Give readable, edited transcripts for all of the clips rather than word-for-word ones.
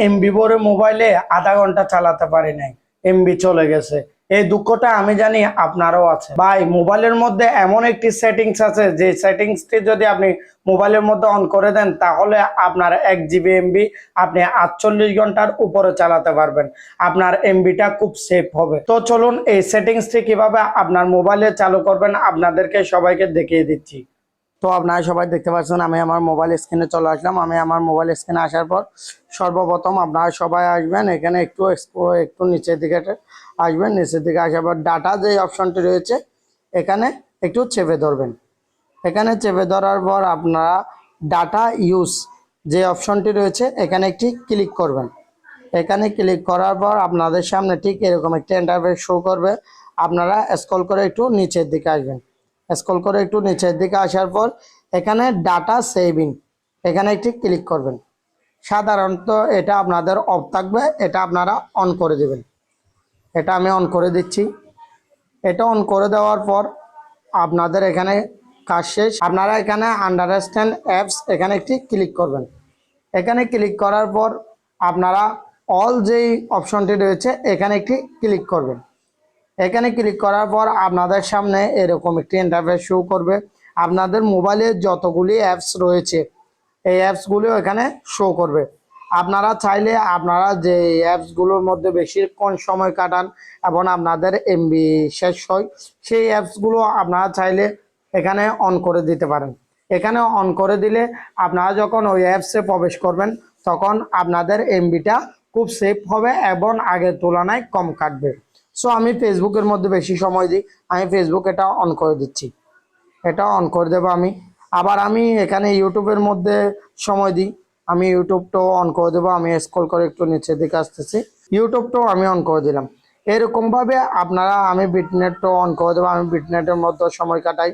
MB ভরে মোবাইলে আধা ঘন্টা চালাতে পারি নাই, এমবি চলে গেছে। এই দুঃখটা আমি জানি আপনারও আছে। ভাই, মোবাইলের মধ্যে এমন একটি সেটিংস আছে যে সেটিংসটি যদি আপনি মোবাইলের মধ্যে অন করে দেন তাহলে আপনার 1 GB এমবি আপনি 48 ঘন্টার উপরে চালাতে পারবেন। আপনার এমবিটা খুব সেফ হবে। তো চলুন এই সেটিংসটি কিভাবে আপনার মোবাইলে চালু করবেন আপনাদেরকে সবাইকে দেখিয়ে দিচ্ছি। তো আপনারা সবাই দেখতে পাচ্ছেন আমি আমার মোবাইল স্ক্রিনে চলে আসলাম। আমি আমার মোবাইল স্ক্রিনে আসার পর সর্বপ্রথম আপনারা সবাই আসবেন এখানে একটু নিচের দিকে আসবেন। নিচের দিকে আসার পর ডাটা যে অপশনটি রয়েছে এখানে একটু চেপে ধরবেন। এখানে চেপে ধরার পর আপনারা ডাটা ইউজ যে অপশনটি রয়েছে এখানে একটি ক্লিক করবেন। এখানে ক্লিক করার পর আপনাদের সামনে ঠিক এরকম একটা ইন্টারফেস শো করবে। আপনারা স্ক্রল করে একটু নিচের দিকে আসবেন। স্ক্রল করে একটু নিচের দিকে আসার পর এখানে ডাটা সেভিং এখানে একটি ক্লিক করবেন। সাধারণত এটা আপনাদের অফ থাকবে, এটা আপনারা অন করে দেবেন। এটা আমি অন করে দিচ্ছি। এটা অন করে দেওয়ার পর আপনাদের এখানে কাজ শেষ। আপনারা এখানে আন্ডারস্ট্যান্ড অ্যাপস এখানে একটি ক্লিক করবেন। এখানে ক্লিক করার পর আপনারা অল যেই অপশনটি রয়েছে এখানে একটি ক্লিক করবেন। এখানে ক্লিক করার পর আপনাদের সামনে এরকম একটি ইন্টারফেস শো করবে। আপনাদের মোবাইলে যতগুলি অ্যাপস রয়েছে এই অ্যাপসগুলো এখানে শো করবে। আপনারা চাইলে আপনারা যে অ্যাপসগুলোর মধ্যে বেশিক্ষণ সময় কাটান এবং আপনাদের এমবি শেষ হয় সেই অ্যাপসগুলো আপনারা চাইলে এখানে অন করে দিতে পারেন। এখানে অন করে দিলে আপনারা যখন ওই অ্যাপসে প্রবেশ করবেন তখন আপনাদের এমবিটা খুব সেফ হবে এবং আগের তুলনায় কম কাটবে। সো আমি ফেসবুকের মধ্যে বেশি সময় দিই, আমি ফেসবুক এটা অন করে দিচ্ছি। এটা অন করে দেবো আমি। আবার আমি এখানে ইউটিউবের মধ্যে সময় দিই, আমি ইউটিউবটাও অন করে দেবো। আমি স্ক্রল করে একটু নিচের দিকে আসতেছি, ইউটিউবটাও আমি অন করে দিলাম। এরকমভাবে আপনারা আমি বিটনেটটাও অন করে দেবো, আমি বিটনেটের মধ্যে সময় কাটাই।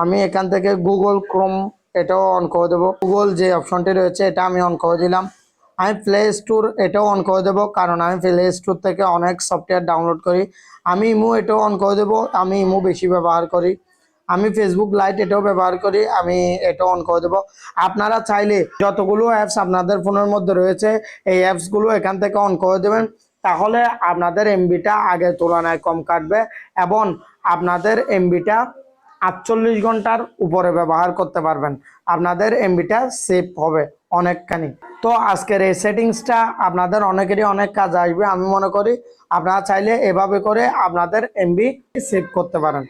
আমি এখান থেকে গুগল ক্রোম এটাও অন করে দেবো। গুগল যে অপশনটি রয়েছে এটা আমি অন করে দিলাম। আমি প্লে স্টোর এটাও অন করে দেবো, কারণ আমি প্লে স্টোর থেকে অনেক সফটওয়্যার ডাউনলোড করি। আমি ইমো এটাও অন করে দেবো, আমি ইমো বেশি ব্যবহার করি। আমি ফেসবুক লাইট এটাও ব্যবহার করি, আমি এটাও অন করে দেবো। আপনারা চাইলে যতগুলো অ্যাপস আপনাদের ফোনের মধ্যে রয়েছে এই অ্যাপসগুলো এখান থেকে অন করে দেবেন, তাহলে আপনাদের এমবিটা আগের তুলনায় কম কাটবে এবং আপনাদের এমবিটা 48 ঘন্টার উপরে ব্যবহার করতে পারবেন। আপনাদের এমবিটা সেভ হবে অনেকখানি। তো আজকের এই সেটিংসটা আপনাদের অনেকেরই অনেক কাজ আসবে। আমি মনে করি আপনারা চাইলে এভাবে করে আপনাদের এমবি সেভ করতে পারেন।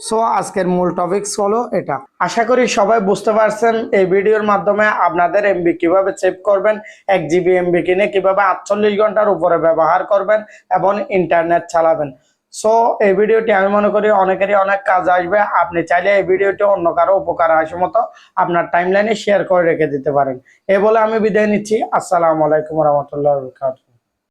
সো আজকের মূল টপিকস হলো এটা। আশা করি সবাই বুঝতে পারছেন এই ভিডিওর মাধ্যমে আপনাদের এমবি কিভাবে সেভ করবেন, 1 GB এমবি কিনে কিভাবে 48 ঘন্টার উপরে ব্যবহার করবেন এবং ইন্টারনেট চালাবেন। সো এই ভিডিওটি আমি মনে করি অনেকেরই অনেক কাজ আসবে। আপনি চাইলে এই ভিডিওটি অন্য কারো উপকার আসে মতো আপনার টাইমলাইনে শেয়ার করে রেখে দিতে পারেন। এ বলে আমি বিদায় নিচ্ছি। আসসালামু আলাইকুম রহমতুল্লাহ।